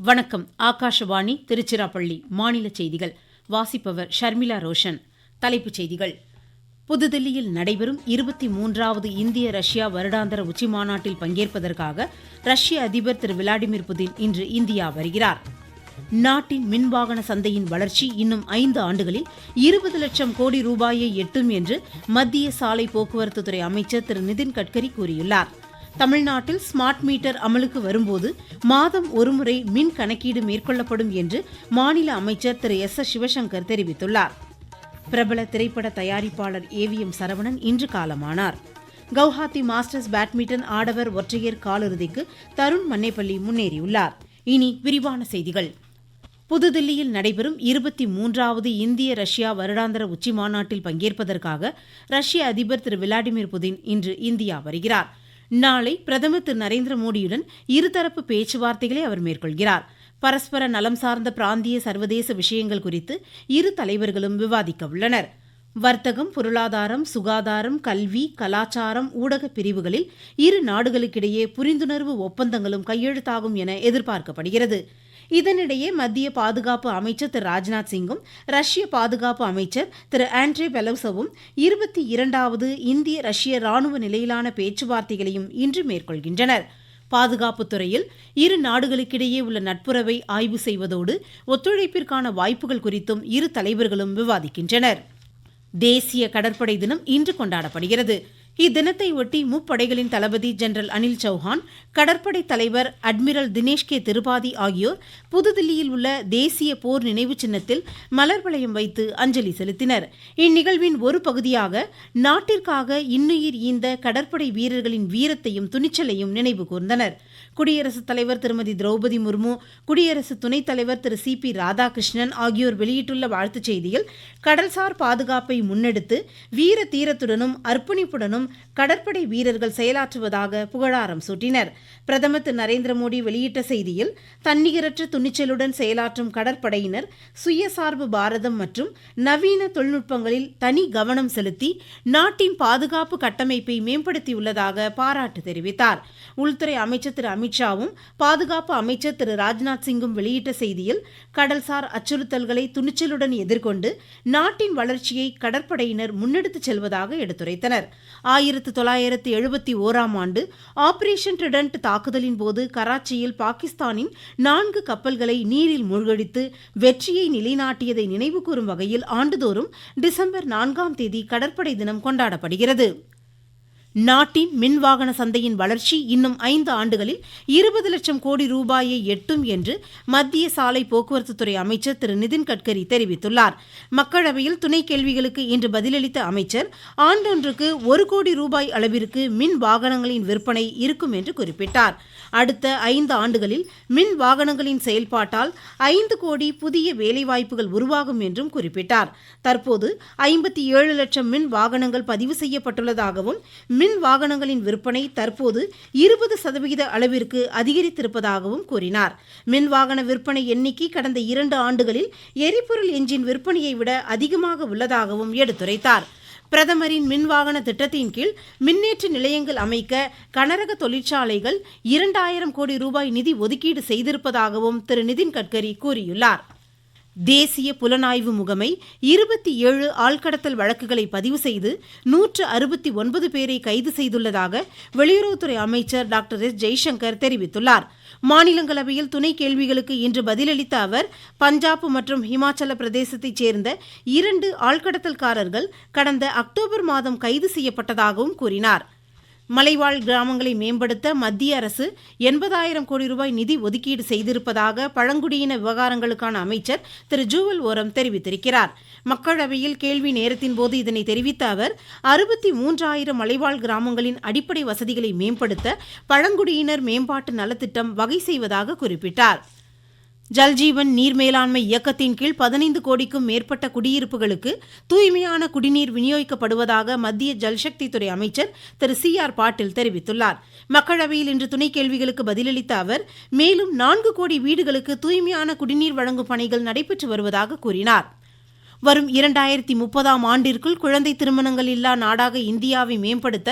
வணக்கம். ஆகாஷவாணி திருச்சிராப்பள்ளி மாநில செய்திகள் வாசிப்பவர் ஷர்மிளா ரோஷன். தலைப்புச் செய்திகள். புதுதில்லியில் நடைபெறும் 23வது இந்திய ரஷ்யா வருடாந்திர உச்சிமாநாட்டில் பங்கேற்பதற்காக ரஷ்ய அதிபர் திரு விளாடிமிர் புதின் இன்று இந்தியா வருகிறார். நாட்டின் மின்வாகன சந்தையின் வளர்ச்சி இன்னும் 5 ஆண்டுகளில் 20 லட்சம் கோடி ரூபாயை எட்டும் என்று மத்திய சாலை போக்குவரத்துத்துறை அமைச்சர் திரு நிதின் கட்கரி கூறியுள்ளார். தமிழ்நாட்டில் ஸ்மார்ட் மீட்டர் அமலுக்கு வரும்போது மாதம் ஒருமுறை மின் கணக்கீடு மேற்கொள்ளப்படும் என்று மாநில அமைச்சர் திரு எஸ். சிவசங்கர் தெரிவித்துள்ளார். பிரபல திரைப்பட தயாரிப்பாளர் ஏவிஎம் சரவணன் இன்று காலமானார். கவுஹாத்தி மாஸ்டர்ஸ் பேட்மிண்டன் ஆடவர் ஒற்றையர் காலிறுதிக்கு தருண் மன்னேப்பள்ளி முன்னேறியுள்ளார். இனி விரிவான செய்திகள். புதுதில்லியில் நடைபெறும் 23வது இந்திய ரஷ்யா வருடாந்திர உச்சிமாநாட்டில் பங்கேற்பதற்காக ரஷ்ய அதிபர் திரு விளாடிமிர் புதின் இன்று இந்தியா வருகிறார். நாளை பிரதமர் திரு நரேந்திர மோடியுடன் இருதரப்பு பேச்சுவார்த்தைகளை அவர் மேற்கொள்கிறார். பரஸ்பர நலம் சார்ந்த பிராந்திய சர்வதேச விஷயங்கள் குறித்து இரு தலைவர்களும் விவாதிக்க உள்ளனர். வர்த்தகம், பொருளாதாரம், சுகாதாரம், கல்வி, கலாச்சாரம், ஊடக பிரிவுகளில் இரு நாடுகளுக்கிடையே புரிந்துணர்வு ஒப்பந்தங்களும் கையெழுத்தாகும் என எதிர்பார்க்கப்படுகிறது. இதனிடையே மத்திய பாதுகாப்பு அமைச்சர் திரு ராஜ்நாத் சிங்கும் ரஷ்ய பாதுகாப்பு அமைச்சர் திரு ஆண்ட்ரே பெலோசவும் 22வது இந்திய ரஷ்ய ராணுவ நிலையிலான பேச்சுவார்த்தைகளையும் இன்று மேற்கொள்கின்றனர். பாதுகாப்புத் துறையில் இரு நாடுகளுக்கிடையே உள்ள நட்புறவை ஆய்வு செய்வதோடு ஒத்துழைப்பிற்கான வாய்ப்புகள் குறித்தும் இரு தலைவர்களும் விவாதிக்கின்றனர். தேசிய கடற்படை தினம் இன்று கொண்டாடப்படுகிறது. இத்தினத்தை ஒட்டி முப்படைகளின் தளபதி ஜெனரல் அனில் சௌஹான், கடற்படை தலைவர் அட்மிரல் தினேஷ் கே திரிபாதி ஆகியோர் புதுதில்லியில் உள்ள தேசிய போர் நினைவு சின்னத்தில் மலர் வளையம் வைத்து அஞ்சலி செலுத்தினர். இந்நிகழ்வின் ஒரு பகுதியாக நாட்டிற்காக இன்னுயிர் ஈந்த கடற்படை வீரர்களின் வீரத்தையும் துணிச்சலையும் நினைவு கூர்ந்தனர். குடியரசுத் தலைவர் திருமதி திரௌபதி முர்மு, குடியரசு துணைத் தலைவர் திரு சி. பி. ராதாகிருஷ்ணன் ஆகியோர் வெளியிட்டுள்ள வாழ்த்துச் செய்தியில் கடல்சார் பாதுகாப்பை முன்னெடுத்து வீர தீரத்துடனும் அர்ப்பணிப்புடனும் கடற்படை வீரர்கள் செயலாற்றுவதாக புகழாரம் சூட்டினர். பிரதமர் திரு நரேந்திர மோடி வெளியிட்ட செய்தியில் தன்னிகரற்ற துணிச்சலுடன் செயலாற்றும் கடற்படையினர் சுயசார்பு பாரதம் மற்றும் நவீன தொழில்நுட்பங்களில் தனி கவனம் செலுத்தி நாட்டின் பாதுகாப்பு கட்டமைப்பை மேம்படுத்தியுள்ளதாக பாராட்டு தெரிவித்தார். உள்துறை அமைச்சர் திரு அமித்ஷாவும் பாதுகாப்பு அமைச்சர் திரு ராஜ்நாத் சிங்கும் வெளியிட்ட செய்தியில் கடல்சார் அச்சுறுத்தல்களை துணிச்சலுடன் எதிர்கொண்டு நாட்டின் வளர்ச்சியை கடற்படையினர் முன்னெடுத்துச் செல்வதாக எடுத்துரைத்தனர். 1971ஆம் ஆண்டு ஆபரேஷன் ட்ரிடன்ட் தாக்குதலின் போது கராச்சியில் பாகிஸ்தானின் 4 கப்பல்களை நீரில் மூழ்கடித்து வெற்றியை நிலைநாட்டியதை நினைவுகூரும் வகையில் ஆண்டுதோறும் டிசம்பர் 4ஆம் தேதி கடற்படை தினம் கொண்டாடப்படுகிறது. நாட்டின் மின்வாகன சந்தையின் வளர்ச்சி இன்னும் 5 ஆண்டுகளில் 20 லட்சம் கோடி ரூபாயை எட்டும் என்று மத்திய சாலை போக்குவரத்துத்துறை அமைச்சர் திரு நிதின் கட்கரி தெரிவித்துள்ளார். மக்களவையில் துணை கேள்விகளுக்கு இன்று பதிலளித்த அமைச்சர் ஆண்டொன்றுக்கு 1 கோடி ரூபாய் அளவிற்கு மின் வாகனங்களின் விற்பனை இருக்கும் என்று குறிப்பிட்டார். அடுத்த 5 ஆண்டுகளில் மின் வாகனங்களின் செயல்பாட்டால் 5 கோடி புதிய வேலைவாய்ப்புகள் உருவாகும் என்றும் குறிப்பிட்டார். தற்போது 57 லட்சம் மின் வாகனங்கள் பதிவு செய்யப்பட்டுள்ளதாகவும் மின் வாகனங்களின் விற்பனை தற்போது 20% அளவிற்கு அதிகரித்திருப்பதாகவும் கூறினார். மின் வாகன விற்பனை எண்ணிக்கை கடந்த 2 ஆண்டுகளில் எரிபொருள் என்ஜின் விற்பனையை விட அதிகமாக உள்ளதாகவும் எடுத்துரைத்தார். பிரதமரின் மின்வாகன திட்டத்தின் கீழ் மின்னேற்ற நிலையங்கள் அமைக்க கனரக தொழிற்சாலைகள் 2000 கோடி ரூபாய் நிதி ஒதுக்கீடு செய்திருப்பதாகவும் திரு நிதின் கட்கரி கூறியுள்ளார். தேசிய புலனாய்வு முகமை 27 ஆள்கடத்தல் வழக்குகளை பதிவு செய்து 169 பேரை கைது செய்துள்ளதாக வெளியுறவுத்துறை அமைச்சர் டாக்டர் எஸ். ஜெய்சங்கர் தெரிவித்துள்ளார். மாநிலங்களவையில் துணை கேள்விகளுக்கு இன்று பதிலளித்த அவர் பஞ்சாப் மற்றும் ஹிமாச்சல பிரதேசத்தைச் சேர்ந்த 2 ஆள்கடத்தல்காரர்கள் கடந்த அக்டோபர் மாதம் கைது செய்யப்பட்டதாகவும் கூறினார். மலைவாழ் கிராமங்களை மேம்படுத்த மத்திய அரசு 80,000 கோடி ரூபாய் நிதி ஒதுக்கீடு செய்திருப்பதாக பழங்குடியின விவகாரங்களுக்கான அமைச்சர் திரு ஜூவல் ஓரம் தெரிவித்திருக்கிறார். மக்களவையில் கேள்வி நேரத்தின் போது இதனை தெரிவித்த அவர் 63,000 மலைவாழ் கிராமங்களின் அடிப்படை வசதிகளை மேம்படுத்த பழங்குடியினர் மேம்பாட்டு நலத்திட்டம் வகை செய்வதாக குறிப்பிட்டார். ஜல்ஜீவன் நீர் மேலாண்மை இயக்கத்தின் கீழ் 15 கோடிக்கும் மேற்பட்ட குடியிருப்புகளுக்கு தூய்மையான குடிநீர் விநியோகிக்கப்படுவதாக மத்திய ஜல்சக்தி துறை அமைச்சர் திரு சி. ஆர். பாட்டீல் தெரிவித்துள்ளார். மக்களவையில் இன்று துணை கேள்விகளுக்கு பதிலளித்த அவர் மேலும் 4 கோடி வீடுகளுக்கு தூய்மையான குடிநீர் வழங்கும் பணிகள் நடைபெற்று வருவதாக கூறினார். வரும் 2030ஆம் ஆண்டிற்குள் குழந்தை திருமணங்கள் இல்லா நாடாக இந்தியாவை மேம்படுத்த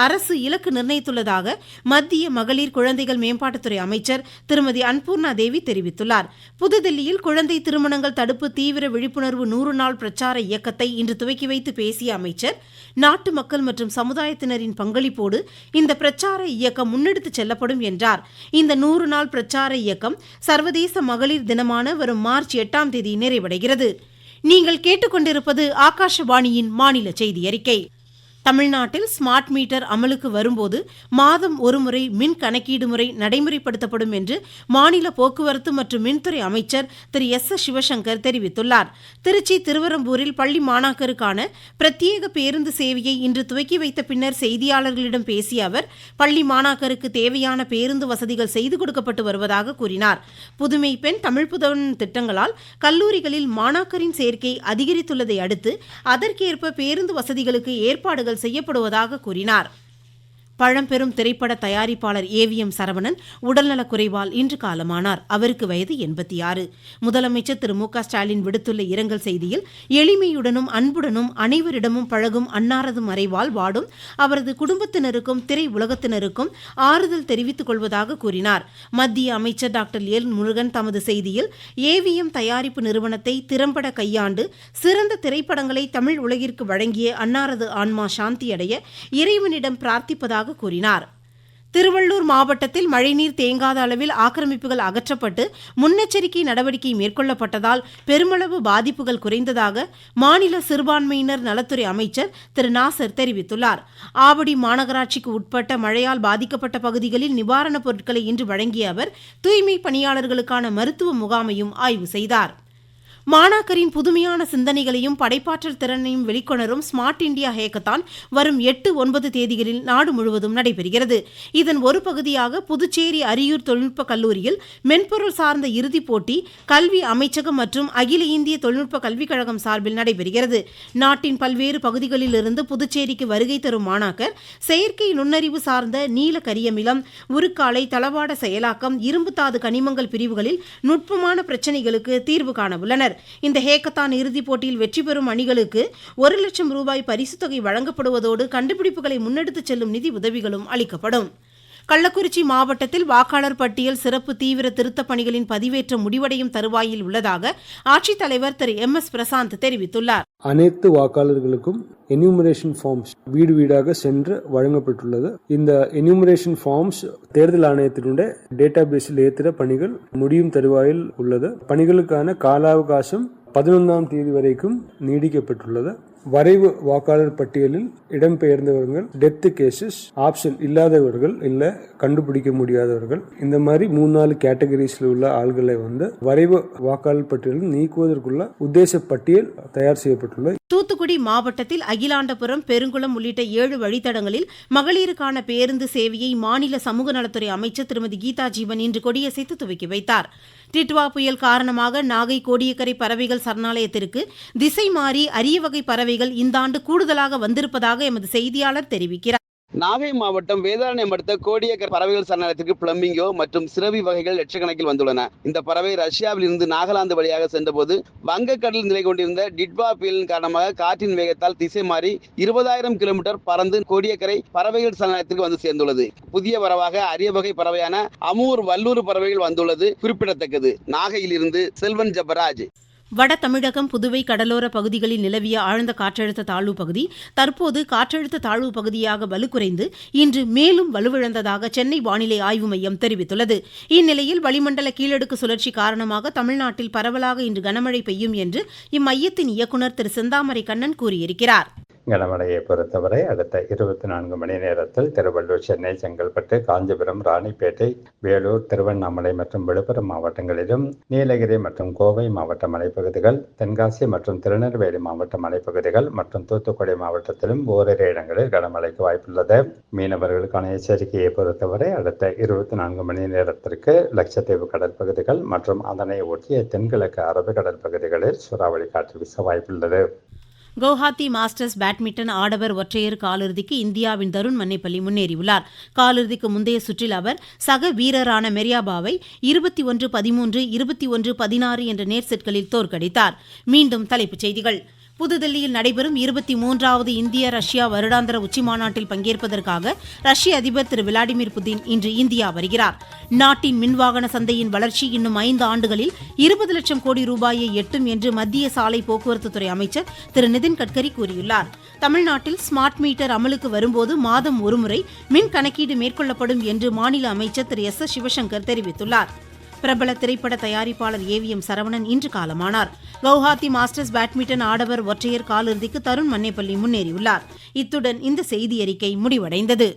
அரசு இலக்கு நிர்ணயித்துள்ளதாக மத்திய மகளிர் குழந்தைகள் மேம்பாட்டுத்துறை அமைச்சர் திருமதி அன்பூர்ணா தேவி தெரிவித்துள்ளார். புதுதில்லியில் குழந்தை திருமணங்கள் தடுப்பு தீவிர விழிப்புணர்வு 100 நாள் பிரச்சார இயக்கத்தை இன்று துவக்கி வைத்து பேசிய அமைச்சர், நாட்டு மக்கள் மற்றும் சமுதாயத்தினரின் பங்களிப்போடு இந்த பிரச்சார இயக்கம் முன்னெடுத்துச் செல்லப்படும் என்றார். இந்த 100 நாள் பிரச்சார இயக்கம் சர்வதேச மகளிர் தினமான வரும் மார்ச் 8ஆம் தேதி நிறைவடைகிறது. நீங்கள் கேட்டுக்கொண்டிருப்பது ஆகாஷவாணியின் மாநில செய்தி அறிக்கை. தமிழ்நாட்டில் ஸ்மார்ட் மீட்டர் அமலுக்கு வரும்போது மாதம் ஒருமுறை மின் கணக்கீடு முறை நடைமுறைப்படுத்தப்படும் என்று மாநில போக்குவரத்து மற்றும் மின்துறை அமைச்சர் திரு எஸ். சிவசங்கர் தெரிவித்துள்ளார். திருச்சி திருவரம்பூரில் பள்ளி மாணாக்கருக்கான பிரத்யேக பேருந்து சேவையை இன்று துவக்கி வைத்த பின்னர் செய்தியாளர்களிடம் பேசிய அவர், பள்ளி மாணாக்கருக்கு தேவையான பேருந்து வசதிகள் செய்து கொடுக்கப்பட்டு வருவதாக கூறினார். புதுமை பெண் தமிழ் புதல்வன் திட்டங்களால் கல்லூரிகளில் மாணாக்கரின் சேர்க்கை அதிகரித்துள்ளதை அடுத்து அதற்கேற்ப பேருந்து வசதிகளுக்கு ஏற்பாடுகள் செய்யப்படுவதாக கூறினார். பழம்பெரும் திரைப்பட தயாரிப்பாளர் ஏவிஎம் சரவணன் உடல்நலக்குறைவால் இன்று காலமானார். அவருக்கு வயது 86. முதலமைச்சர் திரு மு க ஸ்டாலின் விடுத்துள்ள இரங்கல் செய்தியில், எளிமையுடனும் அன்புடனும் அனைவரிடமும் பழகும் அன்னாரது மறைவால் வாடும் அவரது குடும்பத்தினருக்கும் திரை உலகத்தினருக்கும் ஆறுதல் தெரிவித்துக் கொள்வதாக கூறினார். மத்திய அமைச்சர் டாக்டர் எல் முருகன் தமது செய்தியில், ஏவிஎம் தயாரிப்பு நிறுவனத்தை திறம்பட கையாண்டு சிறந்த திரைப்படங்களை தமிழ் உலகிற்கு வழங்கிய அன்னாரது ஆன்மா சாந்தியடைய இறைவனிடம் பிரார்த்திப்பதாக கூறினார். திருவள்ளூர் மாவட்டத்தில் மழைநீர் தேங்காத அளவில் ஆக்கிரமிப்புகள் அகற்றப்பட்டு முன்னெச்சரிக்கை நடவடிக்கை மேற்கொள்ளப்பட்டதால் பெருமளவு பாதிப்புகள் குறைந்ததாக மாநில சிறுபான்மையினர் நலத்துறை அமைச்சர் திரு நாசர் தெரிவித்துள்ளார். ஆவடி மாநகராட்சிக்கு உட்பட்ட மழையால் பாதிக்கப்பட்ட பகுதிகளில் நிவாரணப் பொருட்களை இன்று வழங்கிய அவர் தூய்மை பணியாளர்களுக்கான மருத்துவ முகாமையும் ஆய்வு செய்தார். மாணாக்கரின் புதுமையான சிந்தனைகளையும் படைப்பாற்றல் திறனையும் வெளிக்கொணரும் ஸ்மார்ட் இந்தியா ஹேக்கத்தான் வரும் 8, 9 தேதிகளில் நாடு முழுவதும் நடைபெறுகிறது. இதன் ஒரு பகுதியாக புதுச்சேரி அரியூர் தொழில்நுட்ப கல்லூரியில் மென்பொருள் சார்ந்த இறுதிப் போட்டி கல்வி அமைச்சகம் மற்றும் அகில இந்திய தொழில்நுட்ப கல்விக் கழகம் சார்பில் நடைபெறுகிறது. நாட்டின் பல்வேறு பகுதிகளிலிருந்து புதுச்சேரிக்கு வருகை தரும் மாணாக்கர் செயற்கை நுண்ணறிவு சார்ந்த நீல கரியமிலம், உருக்காலை, தளவாட செயலாக்கம், இரும்புத்தாது கனிமங்கள் பிரிவுகளில் நுட்பமான பிரச்சினைகளுக்கு தீர்வு காண உள்ளனர். இந்த ஹேக்கத்தான் இறுதிப் போட்டியில் வெற்றி பெறும் அணிகளுக்கு 1 லட்சம் ரூபாய் பரிசுத் தொகை வழங்கப்படுவதோடு கண்டுபிடிப்புகளை முன்னெடுத்துச் செல்லும் நிதி உதவிகளும் அளிக்கப்படும். கள்ளக்குறிச்சி மாவட்டத்தில் வாக்காளர் பட்டியல் சிறப்பு தீவிர திருத்தப் பணிகளின் பதிவேற்றம் முடிவடையும் தருவாயில் உள்ளதாக ஆட்சித்தலைவர் திரு எம்.எஸ். பிரசாந்த் தெரிவித்துள்ளார். அனைத்து வாக்காளர்களுக்கும் என்யூமரேஷன் ஃபார்ம்ஸ் வீடு வீடாக சென்று வழங்கப்பட்டுள்ளது. இந்த என்யூமரேஷன் ஃபார்ம்ஸ் தேர்தல் ஆணையத்தினுடைய டேட்டாபேஸில் ஏற்றுற பணிகள் முடியும் தருவாயில் உள்ளது. பணிகளுக்கான கால அவகாசம் 11ஆம் தேதி வரைக்கும் நீடிக்கப்பட்டுள்ளது. வரைவு வாக்காளர் பட்டியலில் இடம்பெயர்ந்தவர்கள், டெத் கேசஸ், ஆப்ஷன் இல்லாதவர்கள், இல்ல கண்டுபிடிக்க முடியாதவர்கள், இந்த மாதிரி 3-4 கேட்டகரிஸ்ல உள்ள ஆள்களை வரைவு வாக்காளர் பட்டியலில் நீக்குவதற்குள்ள உத்தேச பட்டியல் தயார் செய்யப்பட்டுள்ளது. தூத்துக்குடி மாவட்டத்தில் அகிலாண்டபுரம், பெருங்குளம் உள்ளிட்ட 7 வழித்தடங்களில் மகளிருக்கான பேருந்து சேவையை மாநில சமூக நலத்துறை அமைச்சர் திருமதி கீதா ஜீவன் இன்று கொடியசைத்து துவக்கி வைத்தார். டிட்வா புயல் காரணமாக நாகை கோடியக்கரை பறவைகள் சரணாலயத்திற்கு திசை மாறி அரிய வகை பறவைகள் இந்த ஆண்டு கூடுதலாக வந்திருப்பதாக எமது செய்தியாளர் தெரிவிக்கிறார். நாகை மாவட்டம் வேதாரண்யம் அடுத்த கோடியக்கரை பறவைகள் சரணாலயத்திற்கு பிளம்பிங்கோ மற்றும் சிறவி வகைகள் லட்சக்கணக்கில் வந்துள்ளன. இந்த பறவை ரஷ்யாவில் இருந்து நாகாலாந்து வழியாக சென்றபோது வங்கக்கடலில் நிலை கொண்டிருந்த டிட்வா புயலின் காரணமாக காற்றின் வேகத்தால் திசை மாறி 20,000 கிலோமீட்டர் பறந்து கோடியக்கரை பறவைகள் சரணாலயத்திற்கு வந்து சேர்ந்துள்ளது. புதிய வரவாக அரிய வகை பறவையான அமூர் வல்லூர் பறவைகள் வந்துள்ளது குறிப்பிடத்தக்கது. நாகையிலிருந்து செல்வன் ஜபராஜ். வட தமிழகம், புதுவை கடலோர பகுதிகளில் நிலவிய ஆழ்ந்த காற்றழுத்த தாழ்வு பகுதி தற்போது காற்றழுத்த தாழ்வு பகுதியாக வலுக்குறைந்து இன்று மேலும் வலுவிழந்ததாக சென்னை வானிலை ஆய்வு மையம் தெரிவித்துள்ளது. இந்நிலையில் வளிமண்டல கீழடுக்கு சுழற்சி காரணமாக தமிழ்நாட்டில் பரவலாக இன்று கனமழை பெய்யும் என்று இம்மையத்தின் இயக்குநர் திரு செந்தாமரை கண்ணன் கூறியிருக்கிறார். கனமழையை பொறுத்தவரை அடுத்த 24 மணி நேரத்தில் திருவள்ளூர், சென்னை, செங்கல்பட்டு, காஞ்சிபுரம், ராணிப்பேட்டை, வேலூர், திருவண்ணாமலை மற்றும் விழுப்புரம் மாவட்டங்களிலும், நீலகிரி மற்றும் கோவை மாவட்ட மலைப்பகுதிகள், தென்காசி மற்றும் திருநெல்வேலி மாவட்ட மலைப்பகுதிகள் மற்றும் தூத்துக்குடி மாவட்டத்திலும் ஓரிரு இடங்களில் கனமழைக்கு வாய்ப்புள்ளது. மீனவர்களுக்கான எச்சரிக்கையை பொறுத்தவரை அடுத்த 24 மணி நேரத்திற்கு லட்சத்தீவு கடல் பகுதிகள் மற்றும் அதனை ஒட்டிய தென்கிழக்கு அரபிக்கடல் பகுதிகளில் சூறாவளி காற்று வீச வாய்ப்புள்ளது. குவஹாத்தி மாஸ்டர்ஸ் பேட்மிண்டன் ஆடவர் ஒற்றையர் காலிறுதிக்கு இந்தியாவின் தருண் மன்னேப்பள்ளி முன்னேறியுள்ளார். காலிறுதிக்கு முந்தைய சுற்றில் அவர் சக வீரரான மெரியாபாவை 21-13, 21-16 என்ற நேர் செட்களில் தோற்கடித்தார். மீண்டும் தலைப்புச் செய்திகள். புதுதில்லியில் நடைபெறும் 23வது இந்திய ரஷ்யா வருடாந்திர உச்சிமாநாட்டில் பங்கேற்பதற்காக ரஷ்ய அதிபர் திரு விளாடிமிர் புதின் இன்று இந்தியா வருகிறார். நாட்டின் மின்வாகன சந்தையின் வளர்ச்சி இன்னும் 5 ஆண்டுகளில் 20 லட்சம் கோடி ரூபாயை எட்டும் என்று மத்திய சாலை போக்குவரத்துத்துறை அமைச்சர் திரு நிதின் கட்கரி கூறியுள்ளார். தமிழ்நாட்டில் ஸ்மார்ட் மீட்டர் அமலுக்கு வரும்போது மாதம் ஒருமுறை மின் கணக்கீடு மேற்கொள்ளப்படும் என்று மாநில அமைச்சர் திரு எஸ். சிவசங்கர் தெரிவித்துள்ளார். பிரபல திரைப்பட தயாரிப்பாளர் ஏவிஎம் சரவணன் இன்று காலமானார். குவஹாத்தி மாஸ்டர்ஸ் பேட்மிண்டன் ஆடவர் ஒற்றையர் காலிறுதிக்கு தருண் மன்னேப்பள்ளி முன்னேறியுள்ளார். இத்துடன் இந்த செய்தியறிக்கை முடிவடைந்தது.